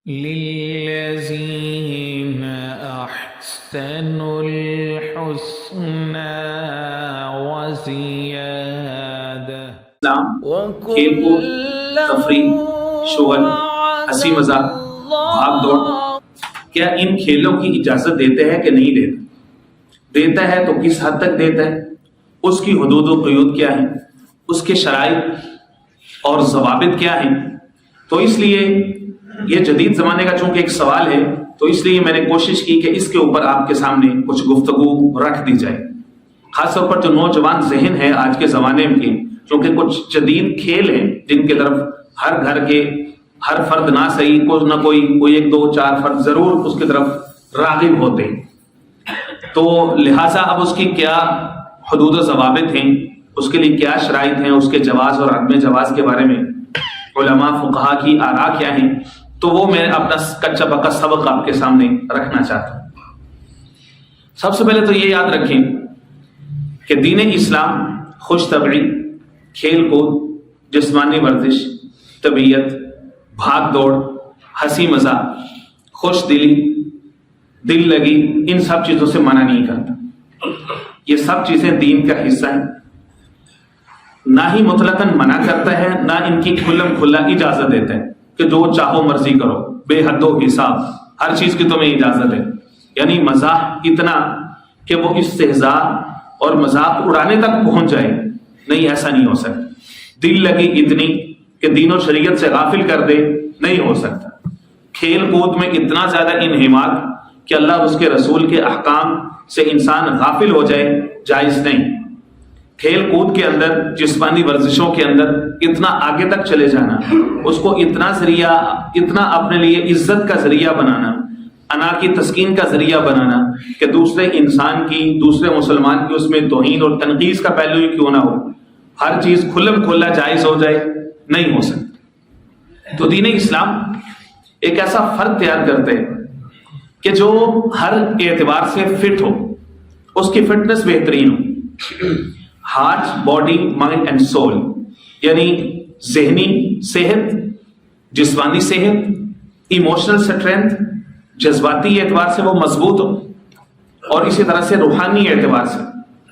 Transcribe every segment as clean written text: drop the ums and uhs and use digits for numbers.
للذین احسنوا الحسنى وزیادہ۔ کھیل کود، تفریح، شغل، ہنسی مذاق، بھاگ دوڑ، کیا ان کھیلوں کی اجازت دیتے ہیں کہ نہیں دیتا؟ دیتا ہے تو کس حد تک دیتا ہے؟ اس کی حدود و قیود کیا ہیں؟ اس کے شرائط اور ضوابط کیا ہیں؟ تو اس لیے یہ جدید زمانے کا چونکہ ایک سوال ہے، تو اس لیے میں نے کوشش کی کہ اس کے اوپر آپ کے سامنے کچھ گفتگو رکھ دی جائے، خاص طور پر جو نوجوان ذہن ہے آج کے زمانے میں، چونکہ کچھ جدید کھیل ہیں جن کی طرف ہر گھر کے ہر فرد نہ صحیح کچھ نہ کوئی ایک دو چار فرد ضرور اس کی طرف راغب ہوتے ہیں، تو لہٰذا اب اس کی کیا حدود و ضوابط ہیں، اس کے لیے کیا شرائط ہیں، اس کے جواز اور عدم جواز کے بارے میں علماء فقہا کی آراء کیا ہیں، تو وہ میں اپنا کچا پکا سبق آپ کے سامنے رکھنا چاہتا ہوں۔ سب سے پہلے تو یہ یاد رکھیں کہ دین اسلام خوش طبعی، کھیل کود، جسمانی ورزش، طبیعت، بھاگ دوڑ، ہنسی مذاق، خوش دلی، دل لگی، ان سب چیزوں سے منع نہیں کرتا۔ یہ سب چیزیں دین کا حصہ ہیں، نہ ہی مطلقاً منع کرتا ہے، نہ ان کی کھلم کھلا اجازت دیتا ہے کہ جو چاہو مرضی کرو، بے حد و حساب، ہر چیز کی تمہیں اجازت ہے، یعنی مزاح اتنا کہ وہ استہزاء اور مذاق اڑانے تک پہنچ جائے، نہیں، ایسا نہیں ہو سکتا۔ دل لگی اتنی کہ دین و شریعت سے غافل کر دے، نہیں ہو سکتا۔ کھیل کود میں اتنا زیادہ انہماک کہ اللہ اور اس کے رسول کے احکام سے انسان غافل ہو جائے، جائز نہیں۔ کھیل کود کے اندر، جسمانی ورزشوں کے اندر اتنا آگے تک چلے جانا، اس کو اتنا اپنے لیے عزت کا ذریعہ بنانا، انا کی تسکین کا ذریعہ بنانا کہ دوسرے انسان کی، دوسرے مسلمان کی اس میں توہین اور تنقید کا پہلو ہی کیوں نہ ہو، ہر چیز کھلم کھلا جائز ہو جائے، نہیں ہو سکتا۔ تو دین اسلام ایک ایسا فرد تیار کرتے ہیں کہ جو ہر اعتبار سے فٹ ہو، اس کی فٹنس بہترین ہو، heart, body, mind and soul, یعنی ذہنی صحت، جسمانی صحت، ایموشنل اسٹرینتھ، جذباتی اعتبار سے وہ مضبوط ہو، اور اسی طرح سے روحانی اعتبار سے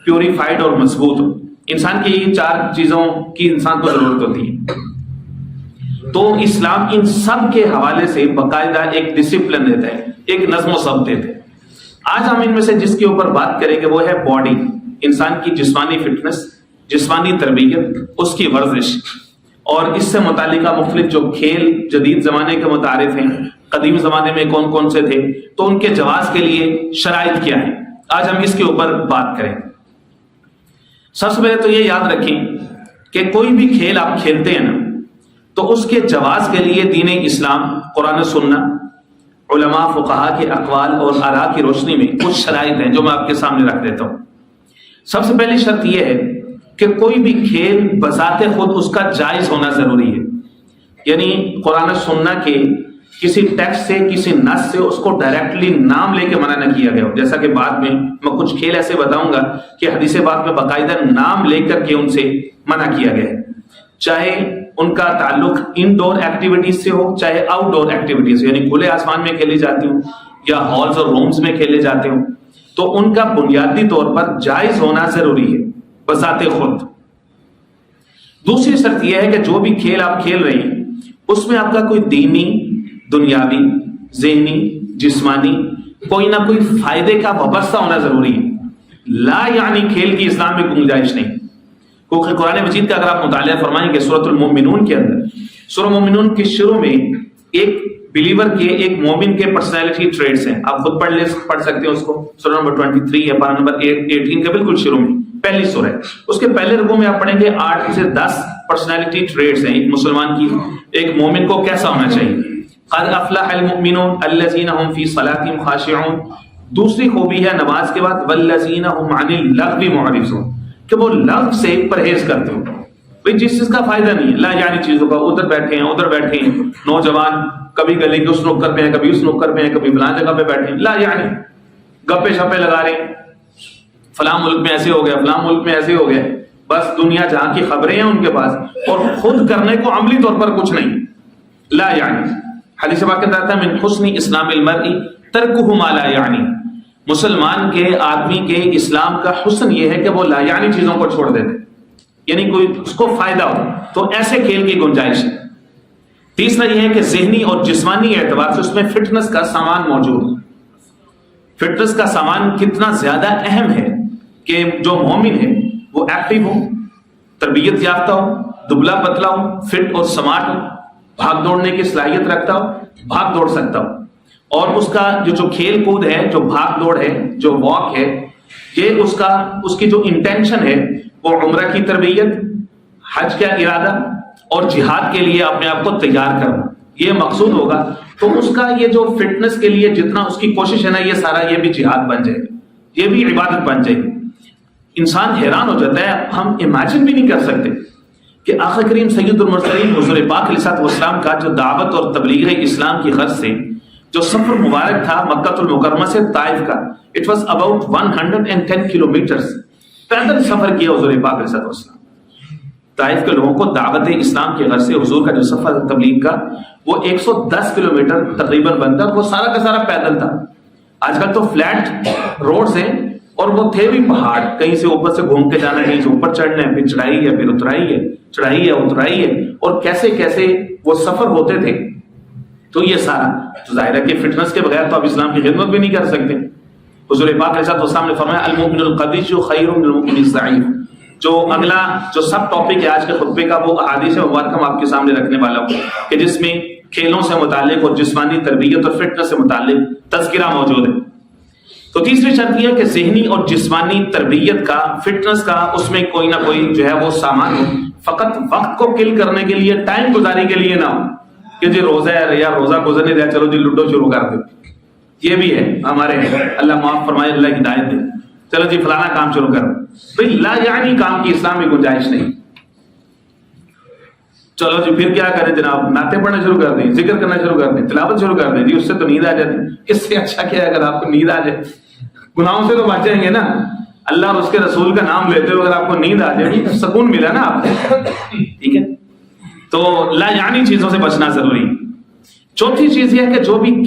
پیوریفائڈ اور مضبوط ہو۔ انسان کی یہ چار چیزوں کی انسان کو ضرورت ہوتی ہے، تو اسلام ان سب کے حوالے سے باقاعدہ ایک ڈسپلن دیتا ہے، ایک نظم و ضبط دیتا ہے۔ آج ہم ان میں سے جس کے اوپر بات کریں گے وہ ہے باڈی، انسان کی جسمانی فٹنس، جسمانی تربیت، اس کی ورزش، اور اس سے متعلقہ مختلف جو کھیل جدید زمانے کے متعارف ہیں، قدیم زمانے میں کون کون سے تھے، تو ان کے جواز کے لیے شرائط کیا ہیں، آج ہم اس کے اوپر بات کریں۔ سب سے پہلے تو یہ یاد رکھیں کہ کوئی بھی کھیل آپ کھیلتے ہیں نا، تو اس کے جواز کے لیے دین اسلام، قرآن و سنت، علماء فقہا کے اقوال اور آراء کی روشنی میں کچھ شرائط ہیں جو میں آپ کے سامنے رکھ دیتا ہوں۔ سب سے پہلی شرط یہ ہے کہ کوئی بھی کھیل بذات خود اس کا جائز ہونا ضروری ہے، یعنی قرآن و سنت کے کسی ٹیکسٹ سے، کسی نص سے اس کو ڈائریکٹلی نام لے کے منع نہ کیا گیا ہو، جیسا کہ بعد میں کچھ کھیل ایسے بتاؤں گا کہ حدیث پاک میں باقاعدہ نام لے کر کے ان سے منع کیا گیا ہے، چاہے ان کا تعلق انڈور ایکٹیویٹیز سے ہو، چاہے آؤٹ ڈور ایکٹیویٹیز، یعنی کھلے آسمان میں کھیلی جاتی ہوں یا ہالز اور رومز میں کھیلے جاتے ہوں، تو ان کا بنیادی طور پر جائز ہونا ضروری ہے بذات خود۔ دوسری شرط یہ ہے کہ جو بھی کھیل آپ کھیل رہے ہیں اس میں آپ کا کوئی دینی، دنیاوی، ذہنی، جسمانی کوئی نہ کوئی فائدے کا وابستہ ہونا ضروری ہے، لا یعنی کھیل کی اسلام میں گنجائش نہیں، کیونکہ قرآن مجید کا اگر آپ مطالعہ فرمائیں گے سورۃ المؤمنون کے اندر، سورہ المؤمنون کے شروع میں ایک بلیور کے، ایک مومن کے پرسنالٹی ٹریٹس ہیں، آپ خود پڑھ سکتے ہیں اس کو، سورہ نمبر 23 ہے، پارہ نمبر 18 کے بالکل شروع میں پہلی سورہ ہے، اس کے پہلے رکوع میں آپ پڑھیں گے 8 سے 10 پرسنالٹی ٹریٹس ہیں ایک مسلمان کی، ایک مومن کو کیسا ہونا چاہیے۔ قد افلح المؤمنون الذین هم فی صلاتهم خاشعون، دوسری خوبی ہے نماز کے بعد والذین هم عن اللغو معرضون، کہ وہ لغو سے پرہیز کرتے ہو، بھئی جس چیز کا فائدہ نہیں ہے، لا یعنی چیزوں کا، ادھر بیٹھے ہیں ادھر بیٹھے ہیں، نوجوان کبھی گلے کے اس نوکر پہ ہیں، کبھی اس نوکر پہ ہیں، کبھی فلاں جگہ پہ بیٹھے ہیں، لا یعنی گپے شپے لگا رہے ہیں، فلاں ملک میں ایسے ہو گیا، فلاں ملک میں ایسے ہو گیا، بس دنیا جہاں کی خبریں ہیں ان کے پاس، اور خود کرنے کو عملی طور پر کچھ نہیں، لا یعنی حدیث پاک میں آتا ہے من حسن اسلام المرء ترکہ ما لا یعنی، مسلمان کے آدمی کے اسلام کا حسن یہ ہے کہ وہ لا یعنی چیزوں کو چھوڑ دیتے، یعنی کوئی اس کو فائدہ ہو تو ایسے کھیل کی گنجائش ہے۔ تیسرا یہ ہے کہ ذہنی اور جسمانی اعتبار سے اس میں فٹنس کا سامان موجود ہے۔ فٹنس کا سامان کتنا زیادہ اہم ہے کہ جو مومن ہے وہ ایکٹیو ہو، تربیت یافتہ ہو، دبلا پتلا ہو، فٹ اور سمارٹ ہو، بھاگ دوڑنے کی صلاحیت رکھتا ہو، بھاگ دوڑ سکتا ہو، اور اس کا جو کھیل کود ہے، جو بھاگ دوڑ ہے، جو واک ہے، یہ اس کی جو انٹینشن ہے وہ عمرہ کی تربیت، حج کا ارادہ اور جہاد کے لیے اپنے آپ کو تیار کرنا، یہ مقصود ہوگا، تو اس کا یہ جو فٹنس کے لیے جتنا اس کی کوشش ہے نا، یہ سارا یہ بھی جہاد بن جائے گا، یہ بھی عبادت بن جائے گی۔ انسان حیران ہو جاتا ہے، ہم امیجن بھی نہیں کر سکتے کہ آقا کریم سید المرسلین حضور پاک علیہ الصلوۃ والسلام کا جو دعوت اور تبلیغ اسلام کی غرض سے جو سفر مبارک تھا مکہ المکرمہ سے طائف کا، اٹ واز اباؤٹ 110 کلومیٹرز، پیدل سفر کیا حضور پاک علیہ الصلوۃ والسلام۔ طائف کے لوگوں کو دعوت اسلام کی غرض سے حضور کا جو سفر تبلیغ کا وہ 110 کلومیٹر تقریباً بنتا، وہ سارا کا سارا پیدل تھا۔ آج کل تو فلیٹ روڈز ہیں، اور وہ تھے بھی پہاڑ، کہیں سے اوپر سے گھوم کے جانا، کہیں سے اوپر چڑھنا ہے، پھر چڑھائی ہے، پھر اترائی ہے، چڑھائی ہے، اترائی ہے، اور کیسے کیسے وہ سفر ہوتے تھے۔ تو یہ سارا تو ظاہر ہے کہ فٹنس کے بغیر تو آپ اسلام کی خدمت بھی نہیں کر سکتے۔ حضور پاک علیہ السلام نے فرمایا المؤمن القوی خیر من المؤمن الضعیف۔ جو اگلا جو سب ٹاپک ہے آج کے خطبے کا وہ احادیث مبارکہ آپ کے سامنے رکھنے والا ہوں کہ جس میں کھیلوں سے متعلق اور جسمانی تربیت اور فٹنس سے متعلق تذکرہ موجود ہے۔ تو تیسری شرط یہ ہے کہ ذہنی اور جسمانی تربیت کا، فٹنس کا، اس میں کوئی نہ کوئی جو ہے وہ سامان ہو، فقط وقت کو کل کرنے کے لیے، ٹائم گزاری کے لیے نہ ہو کہ جی روزہ ہے یا روزہ گزرنے دیا، چلو جی لوڈو شروع کر دو، یہ بھی ہے ہمارے، اللہ معاف فرمائے، اللہ کی ہدایت دے، چلو جی فلانا کام شروع کرو، بھائی لا یعنی کام کی اسلام میں گنجائش نہیں۔ چلو جی پھر کیا کریں جناب، نعتیں پڑھنا شروع کر دیں، ذکر کرنا شروع کر دیں، تلاوت شروع کر دیں، جی اس سے تو نیند آ جاتی، اس سے اچھا کیا ہے اگر آپ کو نیند آ جائے، گناہوں سے تو بچ جائیں گے نا، اللہ اور اس کے رسول کا نام لیتے ہوئے اگر آپ کو نیند آ جائے تو سکون ملا نا آپ کو، ٹھیک ہے۔ تو لا یعنی چیزوں سے بچنا ضروری۔ چوتھی چیز یہ ہے کہ جو بھی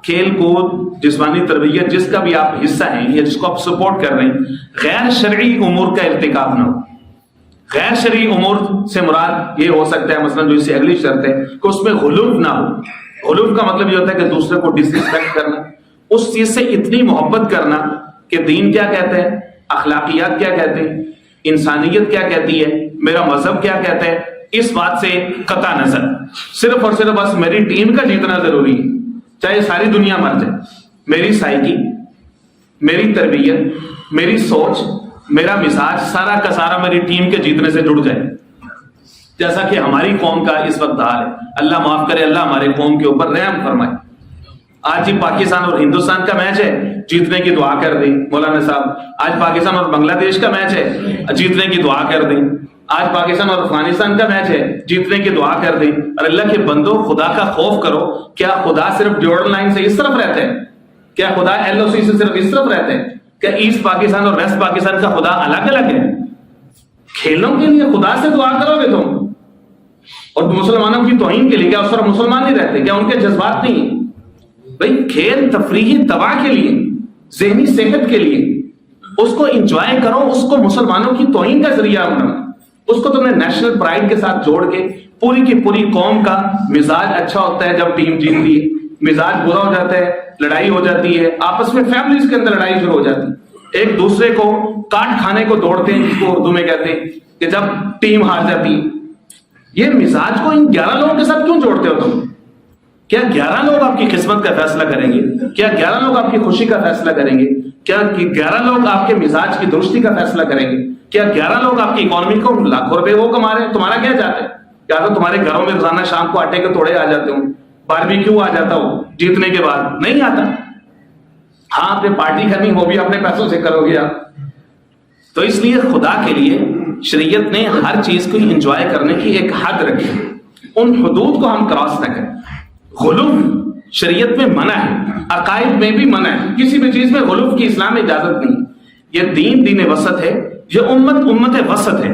کھیل کود، جسمانی تربیت، جس کا بھی آپ حصہ ہیں یا جس کو آپ سپورٹ کر رہے ہیں، غیر شرعی امور کا ارتکاب نہ ہو۔ غیر شرعی امور سے مراد یہ ہو سکتا ہے مثلا جو اس سے اگلی شرط ہے کہ اس میں غلو نہ ہو۔ غلو کا مطلب یہ ہوتا ہے کہ دوسرے کو ڈس رسپیکٹ کرنا، اس چیز سے اتنی محبت کرنا کہ دین کیا کہتے ہیں، اخلاقیات کیا کہتے ہیں، انسانیت کیا کہتی ہے، میرا مذہب کیا کہتا ہے، اس بات سے قطع نظر، صرف اور صرف بس میری ٹیم کا جیتنا ضروری ہے، چاہے ساری دنیا مر جائے، میری سائیکی، میری تربیت، میری سوچ، میرا مزاج، سارا کا سارا میری ٹیم کے جیتنے سے جڑ جائے، جیسا کہ ہماری قوم کا اس وقت حال ہے۔ اللہ معاف کرے، اللہ ہمارے قوم کے اوپر رحم فرمائے۔ آج ہی پاکستان اور ہندوستان کا میچ ہے، جیتنے کی دعا کر دیں مولانا صاحب۔ آج پاکستان اور بنگلہ دیش کا میچ ہے، جیتنے کی دعا کر دیں۔ آج پاکستان اور افغانستان کا میچ ہے، جیتنے کی دعا کر دیں۔ اور اللہ کے بندو، خدا کا خوف کرو، کیا خدا صرف جارڈن لائن سے اس طرف رہتے ہیں؟ کیا خدا ایل او سی سے صرف اس طرف رہتے ہیں؟ کیا ایسٹ پاکستان اور ویسٹ پاکستان کا خدا الگ الگ ہے؟ کھیلوں کے لیے خدا سے دعا کرو گے تم، اور مسلمانوں کی توہین کے لیے کیا اس طرح مسلمان نہیں رہتے؟ کیا ان کے جذبات نہیں ہیں؟ بھائی کھیل تفریحی دوا کے لیے، ذہنی صحت کے لیے، اس کو انجوائے کرو، اس کو مسلمانوں کی توہین کا ذریعہ بنا، اس کو تم نے نیشنل پرائڈ کے ساتھ جوڑ کے پوری کی پوری قوم کا مزاج اچھا ہوتا ہے جب ٹیم جیتتی ہے، مزاج برا ہو جاتا ہے، لڑائی ہو جاتی ہے، آپس میں فیملیز کے اندر لڑائی شروع ہو جاتی ہے، ایک دوسرے کو کاٹ کھانے کو دوڑتے ہیں، جس کو اردو میں کہتے ہیں کہ جب ٹیم ہار جاتی ہے۔ یہ مزاج کو ان 11 لوگوں کے ساتھ کیوں جوڑتے ہو تم؟ کیا 11 لوگ آپ کی قسمت کا فیصلہ کریں گے؟ کیا 11 لوگ آپ کی خوشی کا فیصلہ کریں گے؟ کیا 11 لوگ آپ کے مزاج کی درستی کا فیصلہ کریں گے؟ کیا 11 لوگ آپ کی اکانومی کو لاکھوں روپے وہ کما رہے ہیں؟ تمہارا کیا چاہتے ہیں؟ کیا تو تمہارے گھروں میں روزانہ شام کو آٹے کے توڑے آ جاتے ہوں، باربیکیو آ جاتا ہو جیتنے کے بعد؟ نہیں آتا۔ ہاں آپ نے پارٹی کرنی، وہ بھی اپنے پیسوں سے کرو گے آپ۔ تو اس لیے خدا کے لیے شریعت نے ہر چیز کو انجوائے کرنے کی ایک حد رکھی، ان حدود کو ہم کراس نہ کریں۔ غلو شریعت میں منع ہے، عقائد میں بھی منع ہے، کسی بھی چیز میں غلو کی اسلام میں اجازت نہیں۔ یہ دین وسط ہے، یہ امت وسط ہے۔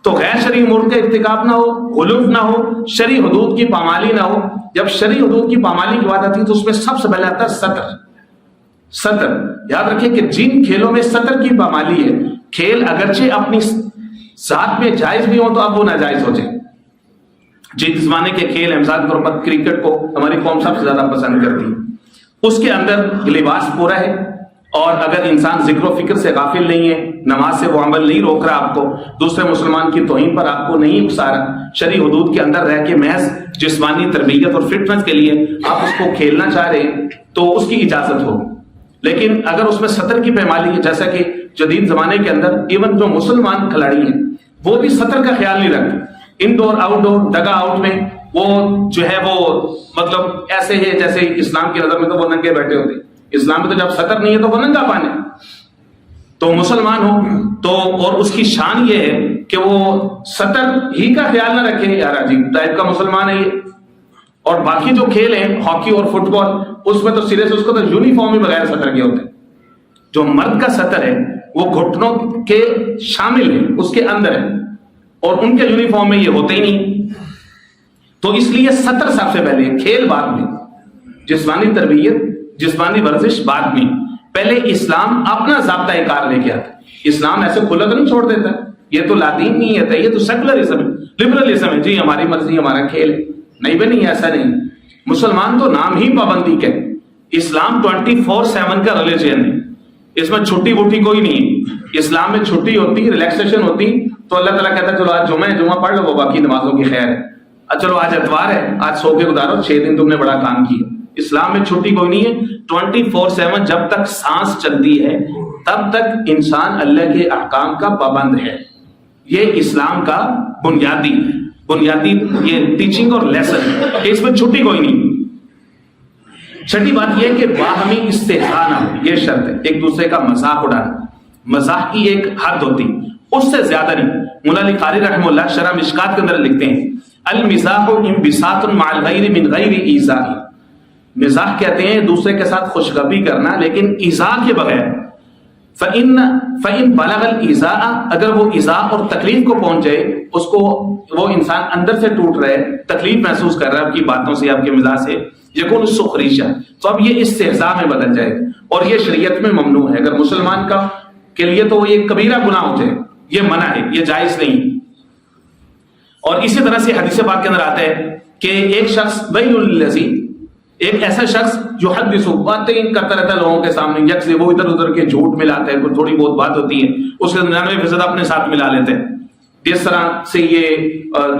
تو غیر شرعی امور کا ارتکاب نہ ہو، غلوف نہ ہو، شرعی حدود کی پامالی نہ ہو. جب شرعی حدود کی پامالی کی بات آتی ہے تو اس میں سب سے پہلے آتا ہے سطر. سطر یاد رکھیں کہ جن کھیلوں میں سطر کی پامالی ہے، کھیل اگرچہ اپنی ذات میں جائز بھی ہوں تو اب وہ ناجائز ہو جائے. جس زمانے کے کھیل ہیں، مثال کے طور پر کرکٹ کو ہماری قوم سب سے زیادہ پسند کرتی ہے، اس کے اندر لباس پورا ہے، اور اگر انسان ذکر و فکر سے غافل نہیں ہے، نماز سے وہ عمل نہیں روک رہا آپ کو، دوسرے مسلمان کی توہین پر آپ کو نہیں اکسا رہا، شرعی حدود کے اندر رہ کے محض جسمانی تربیت اور فٹنس کے لیے آپ اس کو کھیلنا چاہ رہے ہیں تو اس کی اجازت ہوگی. لیکن اگر اس میں سطر کی پیمالی ہے، جیسا کہ جدید زمانے کے اندر ایون جو مسلمان کھلاڑی ہیں وہ بھی سطر کا خیال نہیں رکھتے، انڈور آؤٹ ڈور ڈگا آؤٹ میں وہ جو ہے وہ مطلب ایسے ہے جیسے اسلام کی نظر میں تو وہ ننگے بیٹھے ہوتے ہیں. اسلام میں تو جب سطر نہیں ہے تو وہ ننگا پانے. تو مسلمان ہو تو اور اس کی شان یہ ہے کہ وہ سطر ہی کا خیال نہ رکھے، یار عجیب ٹائپ کا مسلمان ہے یہ. اور باقی جو کھیل ہیں ہاکی اور فٹ بال، اس میں تو سرے سے اس کو تو یونیفارم ہی بغیر سطر کے ہوتے ہیں. جو مرد کا سطر ہے وہ گھٹنوں کے شامل ہے، اس کے اندر ہے، اور ان کے یونیفارم میں یہ ہوتے ہی نہیں. تو اس لیے سطر سب سے پہلے، کھیل بعد میں، جسمانی تربیت جسمانی ورزش بعد میں. پہلے اسلام اپنا ضابطۂ کار لے کے آتا. اسلام ایسے کھلا تو نہیں چھوڑ دیتا، یہ تو لادین نہیں ہے، یہ تو سیکولرزم ہے، لبرلزم ہے، جی ہماری مرضی ہمارا کھیل ہے. نہیں بھائی نہیں، ایسا نہیں. مسلمان تو نام ہی پابندی کے، اسلام 24/7 کا ریلیجن ہے، اس میں چھٹی وٹی کوئی نہیں ہے. اسلام میں چھٹی ہوتی، ریلیکسیشن ہوتی تو اللہ تعالیٰ کہتا ہے چلو آج جمعہ پڑھ لو، وہ باقی نمازوں کی خیر ہے. چلو آج اتوار ہے، آج سو کے گزارو، 6 دن تم نے بڑا کام کیا. اسلام میں چھٹی کوئی نہیں ہے. 24/7 جب تک سانس چلتی ہے تب تک انسان اللہ کے احکام کا پابند ہے. یہ اسلام کا بنیادی یہ ٹیچنگ اور لیسن ہے، اس میں چھٹی کوئی نہیں. چھٹی بات یہ کہ باہمی استہزاء نہ ہو، یہ شرط ہے. ایک دوسرے کا مذاق اڑانا، مذاق کی ایک حد ہوتی، اس سے زیادہ نہیں. مولا علی قاری رحمہ اللہ شرح مشکات کے اندر لکھتے ہیں المزاح انبساط مع الغیر من غیر ایذاء. مزاح کہتے ہیں دوسرے کے ساتھ خوشگپی کرنا لیکن ایذاء کے بغیر. فَإِن بَلَغَ الْإِيذَاءَ، اگر وہ ایذاء اور تکلیف کو پہنچ جائے، اس کو وہ انسان اندر سے ٹوٹ رہے، تکلیف محسوس کر رہا ہے آپ کی باتوں سے، آپ کے مزاح سے، یکون السخریشہ، تو اب یہ استہزاء میں بدل جائے گا، اور یہ شریعت میں ممنوع ہے. اگر مسلمان کا کے لیے تو یہ کبیرہ گناہ ہو جائے، یہ منع ہے، یہ جائز نہیں. اور اسی طرح سے حدیث پاک کے اندر آتا ہے کہ ایک شخص ویل للذی، ایک ایسا شخص جو حدیث باتیں کرتا رہتا ہے لوگوں کے سامنے، یکسے وہ ادھر ادھر کے جھوٹ ملاتا ہے، کوئی تھوڑی بہت بات ہوتی ہے اس کے 99% اپنے ساتھ ملا لیتے ہیں. جس طرح سے یہ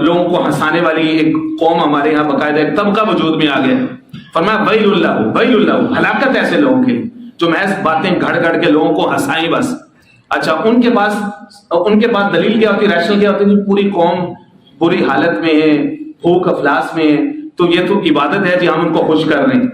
لوگوں کو ہنسانے والی ایک قوم ہمارے یہاں باقاعدہ ایک طبقہ وجود میں آ گیا. فرمایا ویل اللہ، ہلاکت ایسے لوگوں کے جو محض باتیں گھڑ گھڑ کے لوگوں کو ہنسائیں بس. اچھا ان کے پاس دلیل کیا ہوتی، ریشنل کیا ہوتی؟ پوری قوم بری حالت میں ہے، بھوک افلاس میں ہے، تو یہ تو عبادت ہے جی ہم ان کو خوش کر رہے ہیں.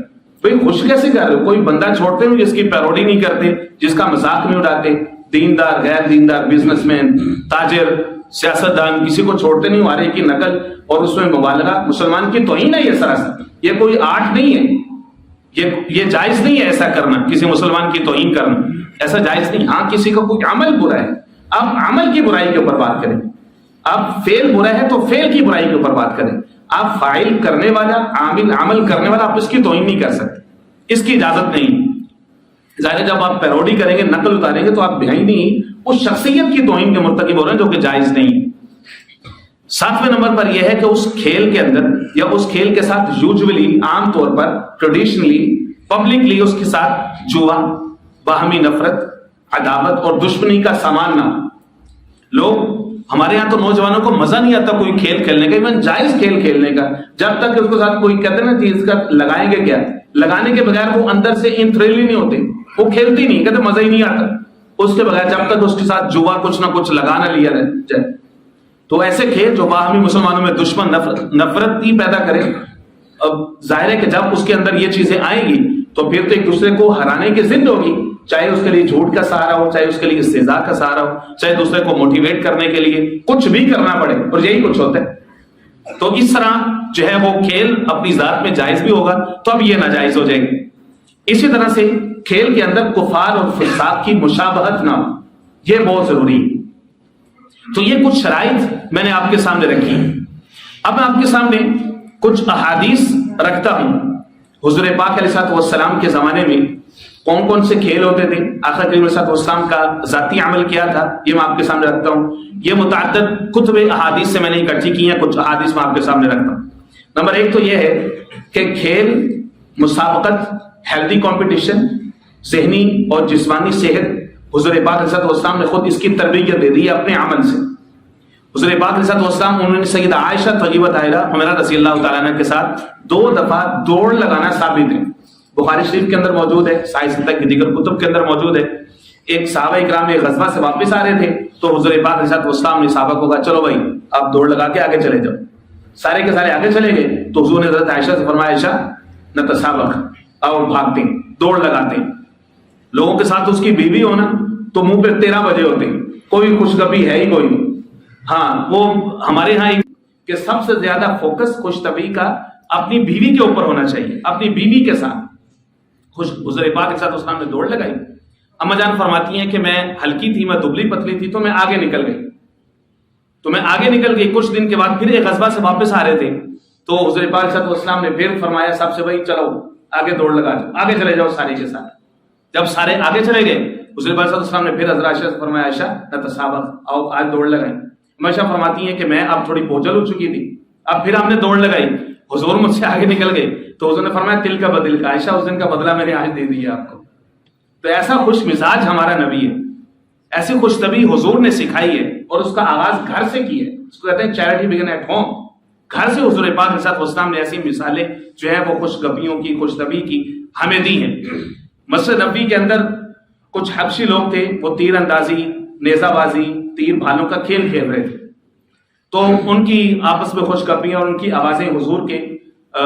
بھئی خوش کیسے کر رہے ہو؟ کوئی بندہ چھوڑتے ہیں جس کی پیروڈی نہیں کرتے، جس کا مذاق نہیں اڑاتے، دیندار غیر دیندار، بزنس مین، تاجر، سیاستدان، کسی کو چھوڑتے نہیں، ہمارے کی نقل اور اس میں مبالغہ مسلمان کی توہین ہے. یہ سراسر یہ کوئی آرٹ نہیں ہے، یہ جائز نہیں ہے ایسا کرنا، کسی مسلمان کی توہین کرنا ایسا جائز نہیں. ہاں کسی کا کوئی عمل برا ہے، آپ عمل کی برائی کے اوپر بات کریں. آپ فعل برا ہے تو فعل کی برائی کے اوپر بات کریں. آپ فاعل کرنے والا، عمل کرنے والا، آپ اس کی توہین نہیں کر سکتے، اس کی اجازت نہیں. ظاہر جب آپ پیروڈی کریں گے، نقل اتاریں گے تو آپ بہائنی اس شخصیت کی توہین کے مرتکب ہو رہے ہیں جو کہ جائز نہیں. 7ویں نمبر پر یہ ہے کہ اس کھیل کے اندر یا اس کھیل کے ساتھ یوزولی، عام طور پر، ٹریڈیشنلی، پبلکلی اس کے ساتھ جوا، باہمی نفرت، عداوت اور دشمنی کا سامان نہ. لوگ ہمارے یہاں تو نوجوانوں کو مزہ نہیں آتا کوئی کھیل کھیلنے کا، ایون جائز کھیل کھیلنے کا، جب تک اس کے ساتھ کوئی کہتے ہیں نا چیز کا لگائیں گے کیا، لگانے کے بغیر وہ اندر سے انتھرل ہی نہیں ہوتے، وہ کھیلتی نہیں، کہتے مزہ ہی نہیں آتا اس کے بغیر، جب تک اس کے ساتھ جوا کچھ نہ کچھ لگانا لیا جائے. تو ایسے کھیل جو باہمی مسلمانوں میں دشمن نفرت ہی پیدا کرے. اب ظاہر ہے کہ جب اس کے اندر یہ چیزیں آئیں گی تو پھر تو ایک دوسرے کو ہرانے کی ضد ہوگی، چاہے اس کے لیے جھوٹ کا سہارا ہو، چاہے اس کے لیے استہزاء کا سہارا ہو، چاہے دوسرے کو موٹیویٹ کرنے کے لیے کچھ بھی کرنا پڑے، اور یہی کچھ ہوتا ہے. تو اس طرح جو ہے وہ کھیل اپنی ذات میں جائز بھی ہوگا تو اب یہ ناجائز ہو جائے گی. اسی طرح سے کھیل کے اندر کفار اور فساق کی مشابہت نہ ہو، یہ بہت ضروری ہے. تو یہ کچھ شرائط میں نے آپ کے سامنے رکھی. اب میں آپ کے سامنے کچھ احادیث رکھتا ہوں. حضور پاک علیہ السلام کے زمانے میں کون کون سے کھیل ہوتے تھے، آقا کریم علیہ السلام کا ذاتی عمل کیا تھا، یہ میں آپ کے سامنے رکھتا ہوں. یہ متعدد کتب احادیث سے میں نے اکٹھی کی ہیں، کچھ احادیث میں آپ کے سامنے رکھتا ہوں. نمبر 1 تو یہ ہے کہ کھیل، مسابقت، ہیلدی کمپٹیشن، ذہنی اور جسمانی صحت، حضور پاک علیہ السلام نے خود اس کی تربیت دے دی ہے اپنے عمل سے. حضور پاک علیہ السلام انہوں نے سیدہ عائشہ طیبہ طاہرہ حمیرہ رضی اللہ تعالیٰ عنہ کے ساتھ 2 دفعہ دوڑ لگانا ثابت ہے. بخاری شریف کے اندر موجود ہے، صحیح ستہ کی دیگر کتب کے اندر موجود ہے. ایک صحابہ اکرام ایک غزوہ سے واپس آ رہے تھے تو حضور پاک علیہ السلام نے صحابہ کو کہا چلو بھائی آپ دوڑ لگا کے آگے چلے جاؤ. سارے کے سارے آگے چلے گئے تو حضور نے حضرت عائشہ سے فرمایا عائشہ نتسابق، اور بھاگتے ہیں، دوڑ لگاتے ہیں. لوگوں کے ساتھ اس کی بیوی ہونا تو منہ پہ 13 بجے ہوتے ہیں، کوئی خوشگبی ہے ہی کوئی. ہاں وہ ہمارے ہاں کہ سب سے زیادہ فوکس خوش طبعی کا اپنی بیوی کے اوپر ہونا چاہیے، اپنی بیوی کے ساتھ. حضور پاک کے ساتھ اسلام نے دوڑ لگائی. اما جان فرماتی ہیں کہ میں ہلکی تھی، میں دبلی پتلی تھی، تو میں آگے نکل گئی. کچھ دن کے بعد پھر ایک غزوہ سے واپس آ رہے تھے تو حضور پاک صلی اللہ علیہ وسلم نے پھر فرمایا سب سے بھائی چلو آگے دوڑ لگا جاؤ، آگے چلے جاؤ سارے کے ساتھ. جب سارے آگے چلے گئے حضور پاک صلی اللہ علیہ وسلم نے پھر حضرت عائشہ سے فرمایا عائشہ نتسابق، آؤ آج دوڑ لگائیں. عائشہ فرماتی ہیں کہ میں اب تھوڑی بوجھل ہو چکی تھی، اب پھر ہم نے دوڑ لگائی، حضور مجھ سے آگے نکل گئے تو حضور نے فرمایا تل کا بدل کا، عائشہ اس دن کا بدلہ میں نے آج دے دیا آپ کو. تو ایسا خوش مزاج ہمارا نبی ہے، ایسی خوش طبعی حضور نے سکھائی ہے اور اس کا آغاز گھر سے کی ہے. اس کو کہتے ہیں چیریٹی بگن ایٹ ہوم. گھر سے حضور پاک علیہ السلام نے ایسی مثالیں جو ہے وہ خوش گپیوں کی، خوش طبعی کی ہمیں دی ہیں. مسجد نبوی کے اندر کچھ حبشی لوگ تھے، وہ تیر اندازی، نیزہ بازی، تیر بھالوں کا کھیل کھیل رہے تھے. تو ان کی آپس میں خوش گپیاں اور ان کی آوازیں حضور کے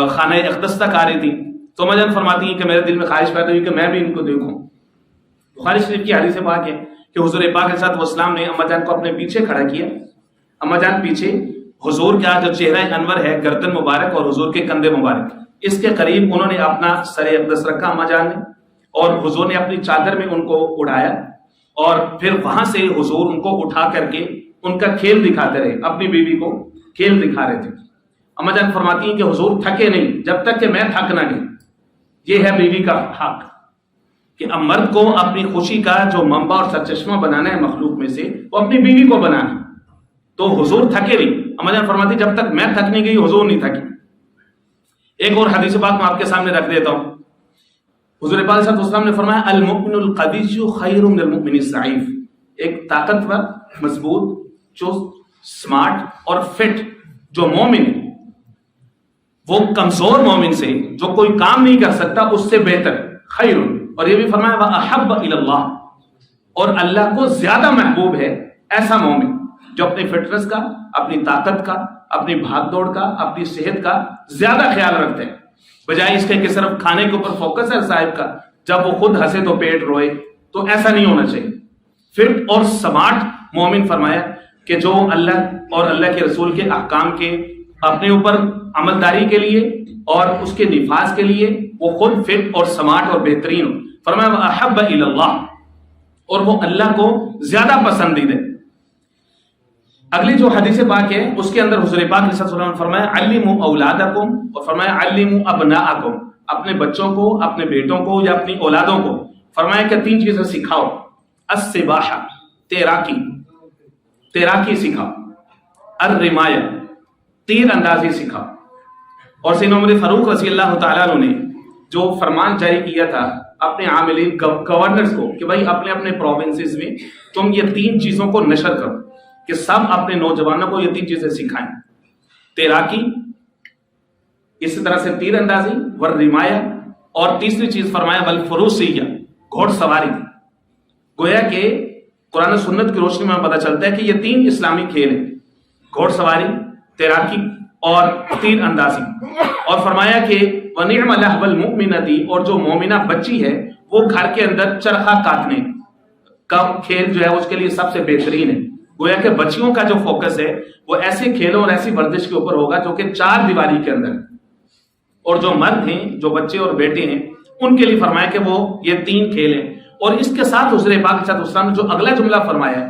خانہ اقدس تک آ رہی تھی. تو مجھے فرماتی ہیں کہ میرے دل میں خواہش پیدا ہوئی کہ میں بھی ان کو دیکھوں. بخاری شریف کی حدیث پاک ہے کہ حضور پاک علیہ السلام نے اما جان کو اپنے پیچھے کھڑا کیا. اما جان پیچھے، حضور کا جو چہرہ انور ہے، گردن مبارک اور حضور کے کندھے مبارک، اس کے قریب انہوں نے اپنا سر اقدس رکھا اما جان نے، اور حضور نے اپنی چادر میں ان کو اڑایا اور پھر وہاں سے حضور ان کو اٹھا کر کے ان کا کھیل دکھاتے رہے، اپنی بیوی کو کھیل دکھا رہے تھے. اما جان فرماتی ہیں کہ حضور تھکے نہیں جب تک کہ میں تھک نہ گئی. یہ ہے بیوی کا حق کہ اب مرد کو اپنی خوشی کا جو منبع اور سرچشمہ بنانا ہے مخلوق میں سے، وہ اپنی بیوی کو بنانا. تو حضور تھکے نہیں. اما جان فرماتی جب تک میں تھک نہیں گئی حضور نہیں تھکی. ایک اور حدیث پاک میں آپ کے سامنے رکھ دیتا ہوں. حضور پاک صلی اللہ علیہ وسلم نے فرمایا المؤمن القوی خیر من المؤمن الضعیف. ایک طاقتور، مضبوط، چست، سمارٹ اور فٹ جو مومن ہے وہ کمزور مومن سے جو کوئی کام نہیں کر سکتا اس سے بہتر، خیر. اور یہ بھی فرمایا وَأَحَبَّ إِلَى اللَّهِ، اور اللہ کو زیادہ محبوب ہے ایسا مومن جو اپنی فٹنس کا، اپنی طاقت کا، اپنی بھاگ دوڑ کا، اپنی صحت کا زیادہ خیال رکھتے ہیں، بجائے اس کے کہ صرف کھانے کے اوپر فوکس ہے صاحب کا، جب وہ خود ہنسے تو پیٹ روئے. تو ایسا نہیں ہونا چاہیے. فٹ اور سمارٹ مومن فرمایا کہ جو اللہ اور اللہ کے رسول کے احکام کے اپنے اوپر عملداری کے لیے اور اس کے نفاذ کے لیے وہ خود فٹ اور سمارٹ اور بہترین ہو. فرمایا وَأَحَبَّ إِلَى اللَّهِ، اور وہ اللہ کو زیادہ پسندیدہ. اگلی جو حدیث پاک ہے اس کے اندر حضور پاک علیہ السلام نے فرمایا علموا اولادکم، اور فرمایا علموا ابناءکم، اپنے بچوں کو، اپنے بیٹوں کو یا اپنی اولادوں کو فرمایا کہ 3 چیزیں سکھاؤ. السباحہ، تیراکی سکھاؤ. الرمایہ، تیر اندازی سکھاؤ. اور سیدنا عمر فاروق رضی اللہ تعالیٰ عنہ نے جو فرمان جاری کیا تھا اپنے عاملین گورنرز کو کہ بھائی اپنے اپنے پروونسز میں تم یہ 3 چیزوں کو نشر کرو، کہ سب اپنے نوجوانوں کو یہ 3 چیزیں سکھائیں. تیراکی، اسی طرح سے تیر اندازی، والرمایہ، اور تیسری چیز فرمایا والفروسیہ، گھوڑ سواری. گویا کہ قرآن و سنت کی روشنی میں پتہ چلتا ہے کہ یہ 3 اسلامی کھیل ہیں، گھوڑ سواری، تیراکی اور تیر اندازی. اور فرمایا کہ وَنِعْمَ لَهْوَ الْمُؤْمِنَةِ، اور جو مومنہ بچی ہے وہ گھر کے اندر چرخہ کاٹنے کا کھیل جو ہے اس کے لیے سب سے بہترین ہے. گویا کہ بچیوں کا جو فوکس ہے وہ ایسے کھیلوں اور ایسی ورزش کے اوپر ہوگا جو کہ 4 دیواری کے اندر، اور جو مرد ہیں، جو بچے اور بیٹے ہیں، ان کے لیے فرمایا کہ وہ یہ 3 کھیل ہیں. اور اس کے ساتھ حضور پاک صلی اللہ علیہ وسلم نے جو اگلا جملہ فرمایا ہے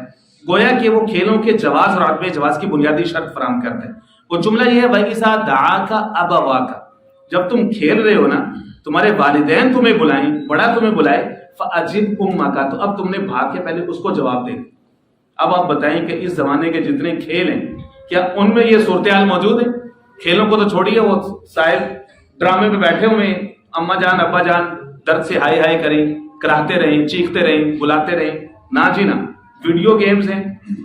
گویا کہ وہ کھیلوں کے جواز اور عدم جواز کی بنیادی شرط فراہم کرتے ہیں. وہ جملہ یہ ہے وَإِذَا دَعَاكَ أَبَوَاكَ، جب تم کھیل رہے ہو نا، تمہارے والدین تمہیں بلائیں، بڑا تمہیں بلائے، فَأَجِبْ أُمَّكَ، تو اب تم نے بھاگ کے پہلے اس کو جواب دے. اب آپ بتائیں کہ اس زمانے کے جتنے کھیل ہیں کیا ان میں یہ صورتحال موجود ہے؟ کھیلوں کو تو چھوڑیے، وہ صاحب ڈرامے پہ بیٹھے ہوئے ہیں، اماں جان ابا جان درد سے ہائی ہائی کریں، کراتے رہیں، چیختے رہیں، بلاتے رہیں. نہ جی نہ، ویڈیو گیمز ہیں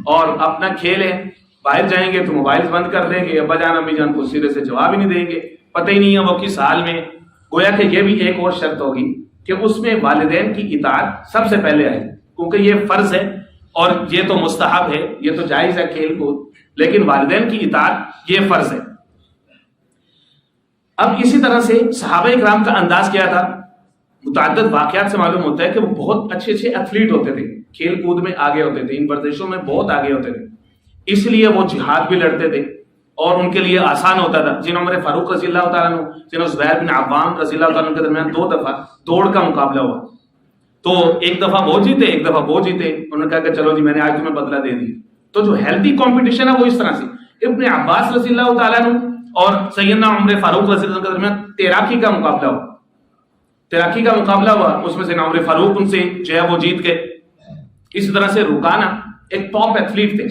اور اپنا کھیل ہے. باہر جائیں گے تو موبائل بند کر دیں گے، ابا جان امی جان کو سرے سے جواب ہی نہیں دیں گے، پتہ ہی نہیں ہے وہ کس حال میں. گویا کہ یہ بھی ایک اور شرط ہوگی کہ اس میں والدین کی اطاعت سب سے پہلے آئے، کیونکہ یہ فرض ہے اور یہ تو مستحب ہے، یہ تو جائز ہے کھیل کود، لیکن والدین کی اطاعت یہ فرض ہے. اب اسی طرح سے صحابہ کرام کا انداز کیا تھا؟ متعدد واقعات سے معلوم ہوتا ہے کہ وہ بہت اچھے اچھے ایتھلیٹ ہوتے تھے، کھیل کود میں آگے ہوتے تھے، ان ورزشوں میں بہت آگے ہوتے تھے، اس لیے وہ جہاد بھی لڑتے تھے اور ان کے لیے آسان ہوتا تھا. جن عمر فاروق رضی اللہ تعالیٰ عنہ، جن زبیر بن عوام رضی اللہ تعالیٰ عنہ کے درمیان 2 دفعہ دوڑ کا مقابلہ ہوا، تو ایک دفعہ وہ جیتے، ایک دفعہ وہ جیتے. انہوں نے کہا کہ چلو جی میں نے آج تمہیں بدلہ دے دیا. تو جو ہیلتھی کمپٹیشن ہے وہ اس طرح سے. ابن عباس رضی اللہ تعالیٰ عنہ اور سیدنا عمر فاروق رضی اللہ عنہ کے درمیان تیراکی کا مقابلہ ہوا. تیراکی کا مقابلہ ہوا، اس میں سے عمر فاروق ان سے جو ہے وہ جیت گئے. اسی طرح سے رکانہ ایک ٹاپ ایتھلیٹ تھے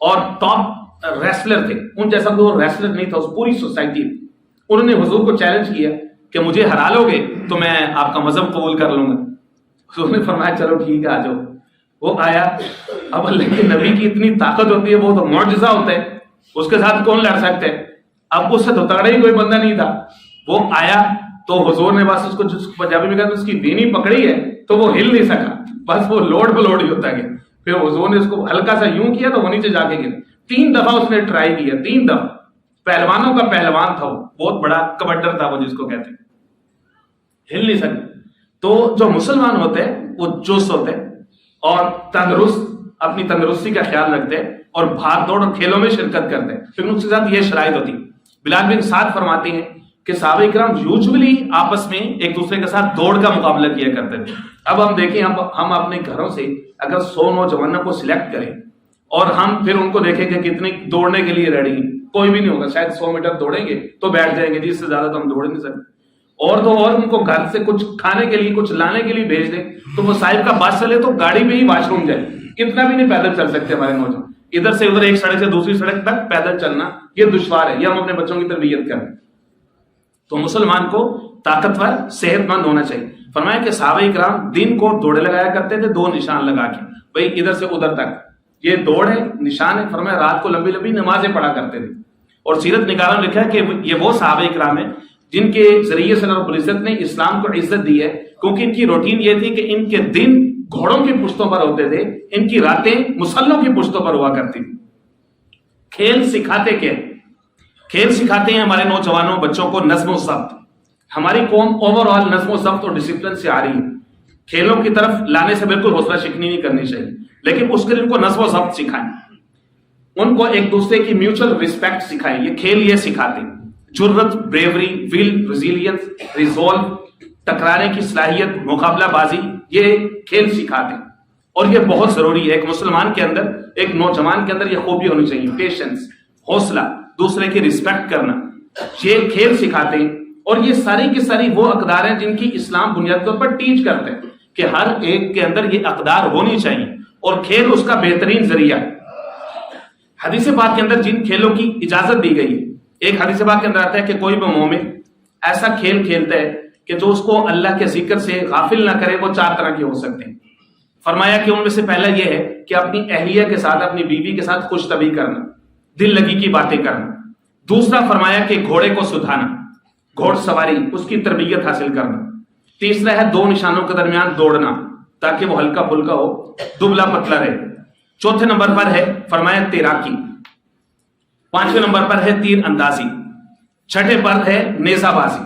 اور ٹاپ ریسلر تھے، ان جیسا کوئی ریسلر نہیں تھا اس پوری سوسائٹی میں. انہوں نے حضور کو چیلنج کیا کہ مجھے ہرا لو گے تو میں آپ کا مذہب قبول کر لوں گا. حضور نے فرمایا چلو ٹھیک ہے آ جاؤ. وہ آیا. اب اللہ کے نبی کی اتنی طاقت ہوتی ہے، وہ تو معجزہ ہوتا ہے، اس کے ساتھ کون لڑ سکتا ہے؟ اب اس سے تو تگڑا ہی کوئی بندہ نہیں تھا. وہ آیا تو حضور نے بس اس کو پنجابی میں کہا اس کی بینی پکڑی ہے تو وہ ہل نہیں سکا، بس وہ لوڈ بلوڈ ہی ہوتا گیا. پھر حضور نے اس کو ہلکا سا یوں کیا تو وہ نیچے جا کے گیا. 3 دفعہ اس نے ٹرائی کیا، 3 دفعہ. پہلوانوں کا پہلوان تھا، وہ بہت بڑا کبڈر تھا، وہ جس کو کہتے ہیں، ہل نہیں سکتا. تو جو مسلمان ہوتے ہیں وہ چست ہوتے ہیں اور تندرست، اپنی تندرستی کا خیال رکھتے ہیں اور بھاگ دوڑ اور کھیلوں میں شرکت کرتے ہیں. پھر ان کے ساتھ یہ شرائط ہوتی. بلال بن سعد فرماتے ہیں کہ صحابہ کرام یوزولی آپس میں ایک دوسرے کے ساتھ دوڑ کا مقابلہ کیا کرتے تھے. اب ہم دیکھیں، ہم اپنے گھروں سے اگر 100 نوجوانوں کو سلیکٹ کریں اور ہم پھر ان کو دیکھیں کہ کتنے دوڑنے کے لیے ریڈی ہیں، کوئی بھی نہیں ہوگا. شاید 100 میٹر دوڑیں گے تو بیٹھ جائیں گے، جس سے زیادہ تو ہم دوڑ نہیں سکتے. اور تو اور ان کو گھر سے کچھ کھانے کے لیے، کچھ لانے کے لیے بھیج دیں تو وہ صاحب کا بس چلے تو گاڑی میں ہی واش روم جائے. اتنا بھی نہیں پیدل چل سکتے ہمارے نوجوان. ادھر سے ادھر، ایک سڑک سے دوسری سڑک تک پیدل چلنا یہ دشوار ہے. یہ ہم اپنے بچوں کی تربیت کریں. تو مسلمان کو طاقتور، صحت مند ہونا چاہیے. فرمایا کہ صحابہ کرام دن کو دوڑے لگایا کرتے تھے، 2 نشان لگا کے، بھئی ادھر سے ادھر تک یہ دوڑ ہے، نشان ہے. فرمایا رات کو لمبی لمبی نمازیں پڑھا کرتے تھے. اور سیرت نگاروں نے لکھا ہے کہ یہ وہ صحابہ کرام ہیں جن کے ذریعے سے رب العزت نے اسلام کو عزت دی ہے، کیونکہ ان کی روٹین یہ تھی کہ ان کے دن گھوڑوں کی پشتوں پر ہوتے تھے، ان کی راتیں مسلوں کی پشتوں پر ہوا کرتی تھی. کھیل سکھاتے کیا؟ کھیل سکھاتے ہیں ہمارے نوجوانوں بچوں کو نظم و ضبط. ہماری قوم اوور آل نظم و ضبط اور ڈسپلن سے آ رہی ہے. کھیلوں کی طرف لانے سے بالکل حوصلہ شکنی نہیں کرنی چاہیے، لیکن اس کے لیے ان کو نظم و ضبط سکھائیں، ان کو ایک دوسرے کی میوچل ریسپیکٹ سکھائیں. یہ کھیل یہ سکھاتے ہیں جرت، بریوری، ول، ریزیلینس، ریزولو، ٹکرانے کی صلاحیت، مقابلہ بازی، یہ کھیل سکھاتے ہیں. اور یہ بہت ضروری ہے. ایک مسلمان کے اندر، ایک نوجوان کے اندر یہ خوبی ہونی چاہیے، پیشنس، حوصلہ، دوسرے کی ریسپیکٹ کرنا. یہ کھیل سکھاتے ہیں. اور یہ ساری کی ساری وہ اقدار ہیں جن کی اسلام بنیادی طور پر ٹیچ کرتے ہیں کہ ہر ایک کے اندر یہ اقدار ہونی چاہیے، اور کھیل اس کا بہترین ذریعہ ہے. حدیث پاک کے اندر جن کھیلوں کی اجازت دی گئی ہے، ایک حدیث پاک کے اندر آتا ہے کہ کوئی بھی مومن ایسا کھیل کھیلتا ہے کہ جو اس کو اللہ کے ذکر سے غافل نہ کرے، وہ 4 طرح کے ہو سکتے ہیں. فرمایا کہ ان میں سے پہلا یہ ہے کہ اپنی اہلیہ کے ساتھ، اپنی بیوی کے ساتھ خوش طبعی کرنا، دل لگی کی باتیں کرنا. دوسرا فرمایا کہ گھوڑے کو سدھانا، گھوڑ سواری، اس کی تربیت حاصل کرنا. تیسرا ہے 2 نشانوں کے درمیان دوڑنا تاکہ وہ ہلکا پھلکا ہو، دبلا پتلا رہے. چوتھے نمبر پر ہے فرمایا تیراکی. 5ویں نمبر پر ہے تیر اندازی. 6ٹھے پر ہے نیزہ بازی.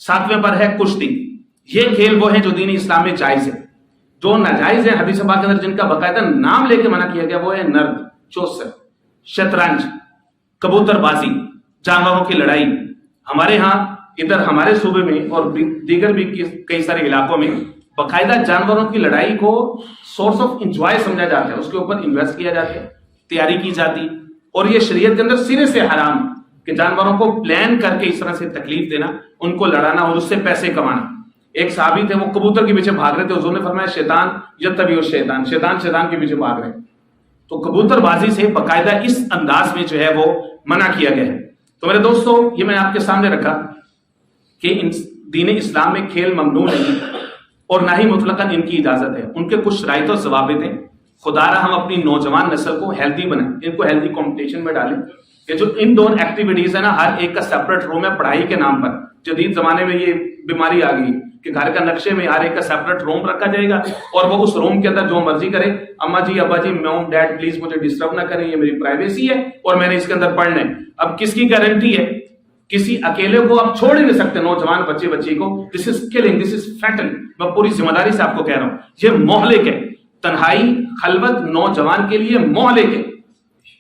7ویں پر ہے کشتی. یہ کھیل وہ ہیں جو دین اسلام میں جائز ہے. جو ناجائز ہے حدیث پاک کے اندر جن کا باقاعدہ نام لے کے منع کیا گیا، وہ ہے نرد، چوسر، شطرنج، کبوتر بازی، جانوروں کی لڑائی. ہمارے ہاں ادھر ہمارے صوبے میں اور دیگر بھی کئی سارے علاقوں میں باقاعدہ جانوروں کی لڑائی کو سورس آف انجوائے سمجھا جاتا ہے، اس کے اوپر انویسٹ کیا جاتا ہے، تیاری کی جاتی، اور یہ شریعت کے اندر سرے سے حرام کہ جانوروں کو پلان کر کے اس طرح سے تکلیف دینا، ان کو لڑانا اور اس سے پیسے کمانا۔ ایک صحابی تھے، وہ کبوتر کے پیچھے بھاگ رہے تھے، حضور نے فرمایا شیطان یتبع الشیطان، شیطان کے پیچھے بھاگ رہے ہیں۔ تو کبوتر بازی سے باقاعدہ اس انداز میں جو ہے وہ منع کیا گیا ہے۔ تو میرے دوستو، یہ میں نے آپ کے سامنے رکھا کہ دین اسلام میں کھیل ممنوع نہیں اور نہ ہی مطلقاً ان کی اجازت ہے، ان کے کچھ شرائط اور ضوابط ہیں۔ خدا را ہم اپنی نوجوان نسل کو ہیلدی بنائیں، ان کو ہیلدی کمپٹیشن میں ڈالیں کہ جو انڈور ایکٹیویٹیز ہے نا، ہر ایک کا سیپریٹ روم ہے پڑھائی کے نام پر۔ جدید زمانے میں یہ بیماری آ گئی کہ گھر کا نقشے میں ہر ایک کا سیپریٹ روم رکھا جائے گا اور وہ اس روم کے اندر جو مرضی کرے، اما جی ابا جی موم ڈیڈ پلیز مجھے ڈسٹرب نہ کریں، یہ میری پرائیویسی ہے اور میں نے اس کے اندر پڑھنا ہے۔ اب کس کی گارنٹی ہے؟ کسی اکیلے کو آپ چھوڑ ہی نہیں سکتے، نوجوان بچی کو۔ This is killing, this is fatal. میں پوری ذمہ داری سے آپ کو کہہ رہا ہوں، یہ مہلک ہے۔ تنہائی خلوت نوجوان کے لیے مہلک ہے،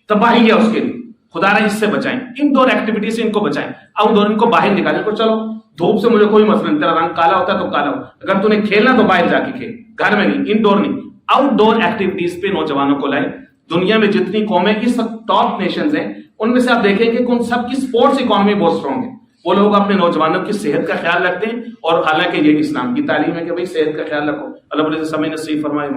تباہی ہے اس کے لیے۔ خدا را اس سے بچائیں، انڈور ایکٹیویٹی سے ان کو بچائیں، آؤٹ ڈور ان کو باہر نکالیں کو چلو دھوپ سے مجھے کوئی مسئلہ نہیں، تیرا رنگ کالا ہوتا ہے تو کالا ہو، اگر تو نے کھیلنا تو باہر جا کے کھیل، گھر میں نہیں، انڈور نہیں۔ آؤٹ ڈور ایکٹیویٹیز پہ نوجوانوں کو لائیں۔ دنیا میں جتنی قومیں اس وقت ٹاپ نیشنز ہیں، ان میں سے آپ دیکھیں کہ ان سب کی سپورٹس اکانومی بہت اسٹرانگ ہے۔ وہ لوگ اپنے نوجوانوں کی صحت کا خیال رکھتے ہیں، اور حالانکہ یہ اسلام کی تعلیم ہے کہ بھائی صحت کا خیال رکھو۔ اللہ سمجھ نصیب فرمائے۔